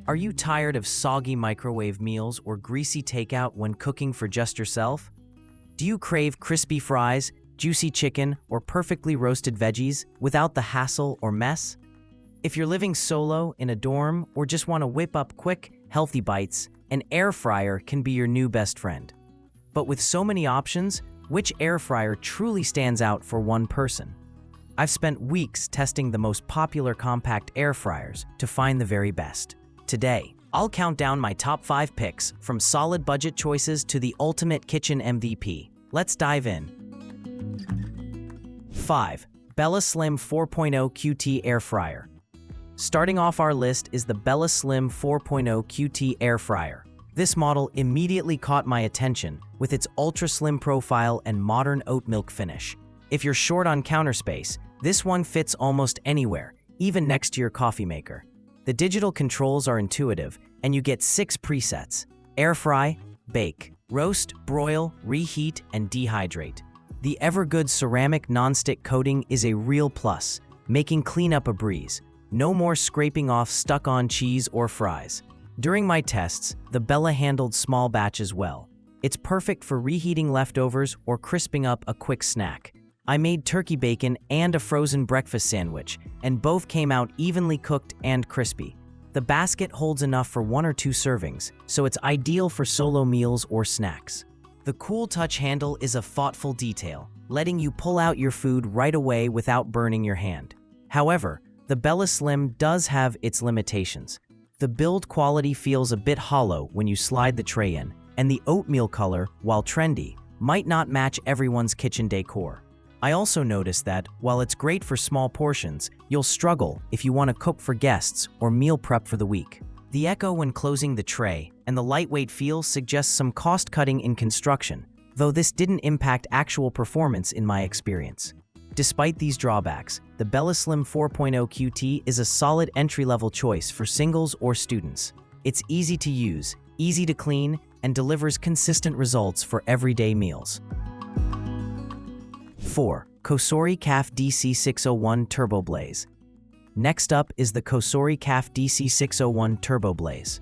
Are you tired of soggy microwave meals or greasy takeout when cooking for just yourself? Do you crave crispy fries, juicy chicken, or perfectly roasted veggies without the hassle or mess? If you're living solo in a dorm or just want to whip up quick, healthy bites, an air fryer can be your new best friend. But with so many options, which air fryer truly stands out for one person? I've spent weeks testing the most popular compact air fryers to find the very best. Today, I'll count down my top 5 picks, from solid budget choices to the ultimate kitchen MVP. Let's dive in. 5. Bella Slim 4.0 QT Air Fryer. Starting off our list is the Bella Slim 4.0 QT Air Fryer. This model immediately caught my attention with its ultra-slim profile and modern oat milk finish. If you're short on counter space, this one fits almost anywhere, even next to your coffee maker. The digital controls are intuitive, and you get 6 presets: air fry, bake, roast, broil, reheat, and dehydrate. The ever-good ceramic non-stick coating is a real plus, making cleanup a breeze. No more scraping off stuck-on cheese or fries. During my tests, the Bella handled small batches well. It's perfect for reheating leftovers or crisping up a quick snack. I made turkey bacon and a frozen breakfast sandwich, and both came out evenly cooked and crispy. The basket holds enough for 1 or 2 servings, so it's ideal for solo meals or snacks. The cool touch handle is a thoughtful detail, letting you pull out your food right away without burning your hand. However, the Bella Slim does have its limitations. The build quality feels a bit hollow when you slide the tray in, and the oatmeal color, while trendy, might not match everyone's kitchen decor. I also noticed that, while it's great for small portions, you'll struggle if you want to cook for guests or meal prep for the week. The echo when closing the tray and the lightweight feel suggests some cost-cutting in construction, though this didn't impact actual performance in my experience. Despite these drawbacks, the Bella Slim 4.0 QT is a solid entry-level choice for singles or students. It's easy to use, easy to clean, and delivers consistent results for everyday meals. 4. Cosori CAF DC601 TurboBlaze. Next up is the Cosori CAF DC601 TurboBlaze,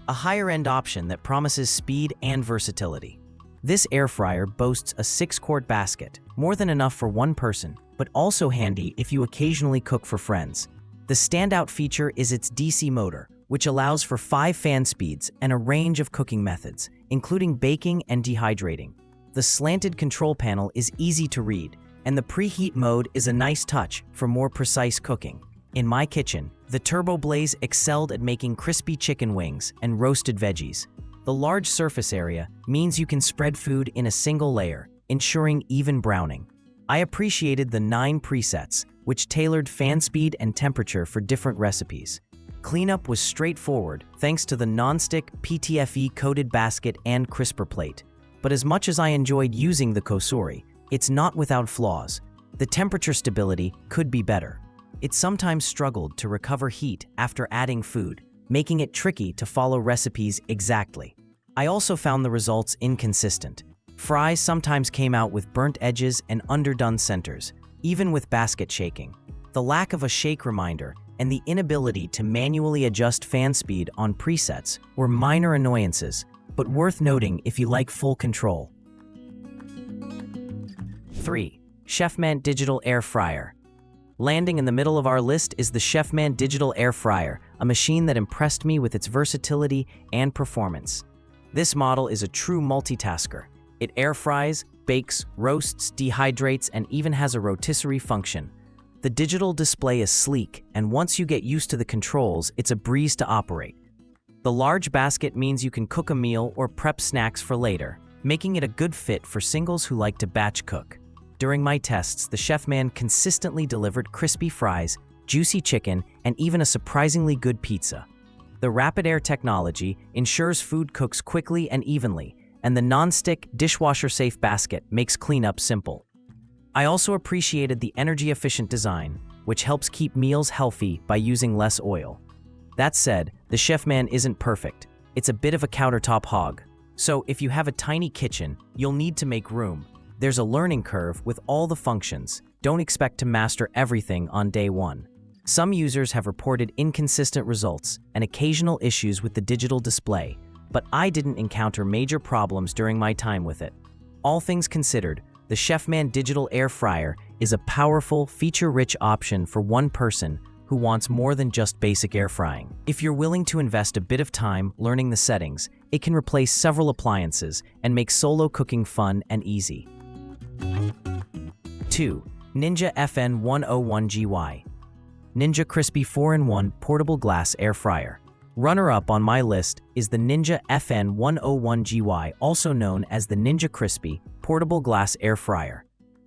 a higher-end option that promises speed and versatility. This air fryer boasts a 6-quart basket, more than enough for one person, but also handy if you occasionally cook for friends. The standout feature is its DC motor, which allows for 5 fan speeds and a range of cooking methods, including baking and dehydrating. The slanted control panel is easy to read, and the preheat mode is a nice touch for more precise cooking. In my kitchen, the TurboBlaze excelled at making crispy chicken wings and roasted veggies. The large surface area means you can spread food in a single layer, ensuring even browning. I appreciated the 9 presets, which tailored fan speed and temperature for different recipes. Cleanup was straightforward thanks to the non-stick PTFE-coated basket and crisper plate. But as much as I enjoyed using the Cosori, it's not without flaws. The temperature stability could be better. It sometimes struggled to recover heat after adding food, making it tricky to follow recipes exactly. I also found the results inconsistent. Fries sometimes came out with burnt edges and underdone centers, even with basket shaking. The lack of a shake reminder and the inability to manually adjust fan speed on presets were minor annoyances, but worth noting if you like full control. 3. CHEFMAN Digital Air Fryer. Landing in the middle of our list is the CHEFMAN Digital Air Fryer, a machine that impressed me with its versatility and performance. This model is a true multitasker. It air fries, bakes, roasts, dehydrates, and even has a rotisserie function. The digital display is sleek, and once you get used to the controls, it's a breeze to operate. The large basket means you can cook a meal or prep snacks for later, making it a good fit for singles who like to batch cook. During my tests, the CHEFMAN consistently delivered crispy fries, juicy chicken, and even a surprisingly good pizza. The rapid air technology ensures food cooks quickly and evenly, and the non-stick, dishwasher-safe basket makes cleanup simple. I also appreciated the energy-efficient design, which helps keep meals healthy by using less oil. That said, the CHEFMAN isn't perfect. It's a bit of a countertop hog. So if you have a tiny kitchen, you'll need to make room. There's a learning curve with all the functions. Don't expect to master everything on day one. Some users have reported inconsistent results and occasional issues with the digital display, but I didn't encounter major problems during my time with it. All things considered, the CHEFMAN digital air fryer is a powerful, feature-rich option for one person who wants more than just basic air frying. If you're willing to invest a bit of time learning the settings, it can replace several appliances and make solo cooking fun and easy. 2. Ninja FN101GY Ninja Crispi 4-in-1 Portable Glass Air Fryer. Runner-up on my list is the Ninja FN101GY, also known as the Ninja Crispi Portable Glass Air Fryer.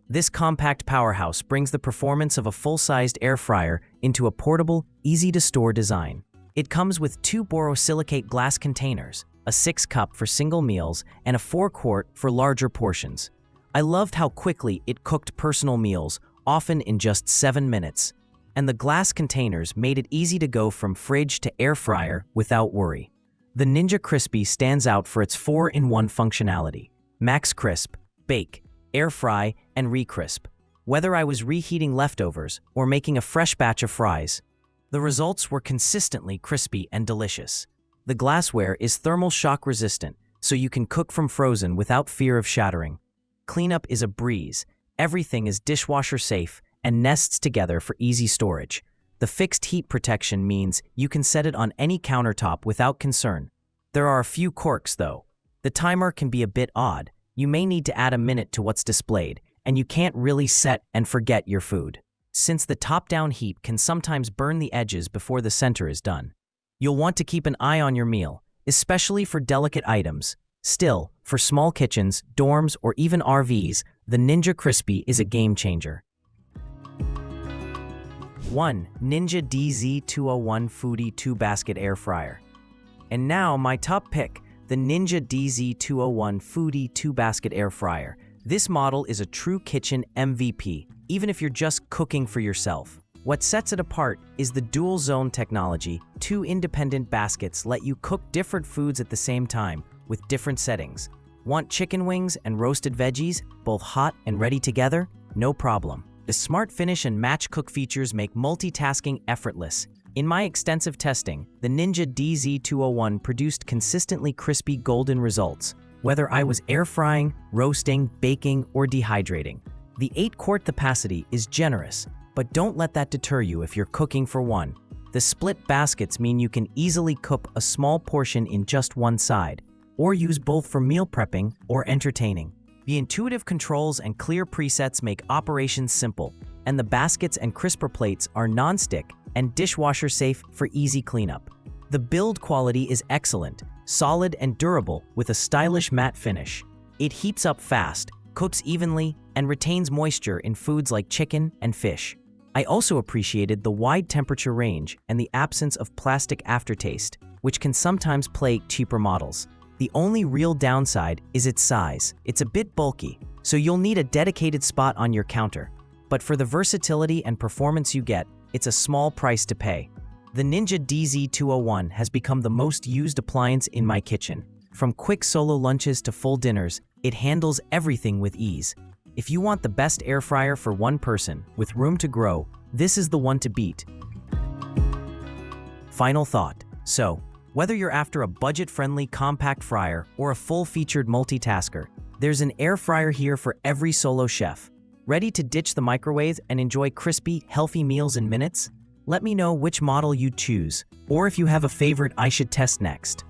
This compact powerhouse brings the performance of a full-sized air fryer into a portable, easy-to-store design. It comes with 2 borosilicate glass containers, a 6-cup for single meals, and a 4-quart for larger portions. I loved how quickly it cooked personal meals, often in just 7 minutes. And the glass containers made it easy to go from fridge to air fryer without worry. The Ninja Crispi stands out for its 4-in-1 functionality: Max Crisp, Bake, Air Fry, and Re-Crisp. Whether I was reheating leftovers or making a fresh batch of fries, the results were consistently crispy and delicious. The glassware is thermal shock resistant, so you can cook from frozen without fear of shattering. Cleanup is a breeze. Everything is dishwasher safe and nests together for easy storage. The fixed heat protection means you can set it on any countertop without concern. There are a few quirks though. The timer can be a bit odd. You may need to add a minute to what's displayed, and you can't really set and forget your food, since the top-down heat can sometimes burn the edges before the center is done. You'll want to keep an eye on your meal, especially for delicate items. Still, for small kitchens, dorms, or even RVs, the Ninja Crispi is a game changer. 1. Ninja DZ201 Foodi 2-Basket Air Fryer. And now my top pick, the Ninja DZ201 Foodi 2-Basket Air Fryer. This model is a true kitchen MVP, even if you're just cooking for yourself. What sets it apart is the dual-zone technology. 2 independent baskets let you cook different foods at the same time, with different settings. Want chicken wings and roasted veggies, both hot and ready together? No problem. The smart finish and match cook features make multitasking effortless. In my extensive testing, the Ninja DZ201 produced consistently crispy golden results, whether I was air frying, roasting, baking, or dehydrating. The 8-quart capacity is generous, but don't let that deter you if you're cooking for one. The split baskets mean you can easily cook a small portion in just one side, or use both for meal prepping or entertaining. The intuitive controls and clear presets make operations simple, and the baskets and crisper plates are non-stick and dishwasher safe for easy cleanup. The build quality is excellent, solid and durable with a stylish matte finish. It heats up fast, cooks evenly, and retains moisture in foods like chicken and fish. I also appreciated the wide temperature range and the absence of plastic aftertaste, which can sometimes plague cheaper models. The only real downside is its size. It's a bit bulky, so you'll need a dedicated spot on your counter. But for the versatility and performance you get, it's a small price to pay. The Ninja DZ201 has become the most used appliance in my kitchen. From quick solo lunches to full dinners, it handles everything with ease. If you want the best air fryer for one person with room to grow, this is the one to beat. Final thought. So, whether you're after a budget-friendly compact fryer or a full-featured multitasker, there's an air fryer here for every solo chef. Ready to ditch the microwave and enjoy crispy, healthy meals in minutes? Let me know which model you choose, or if you have a favorite I should test next.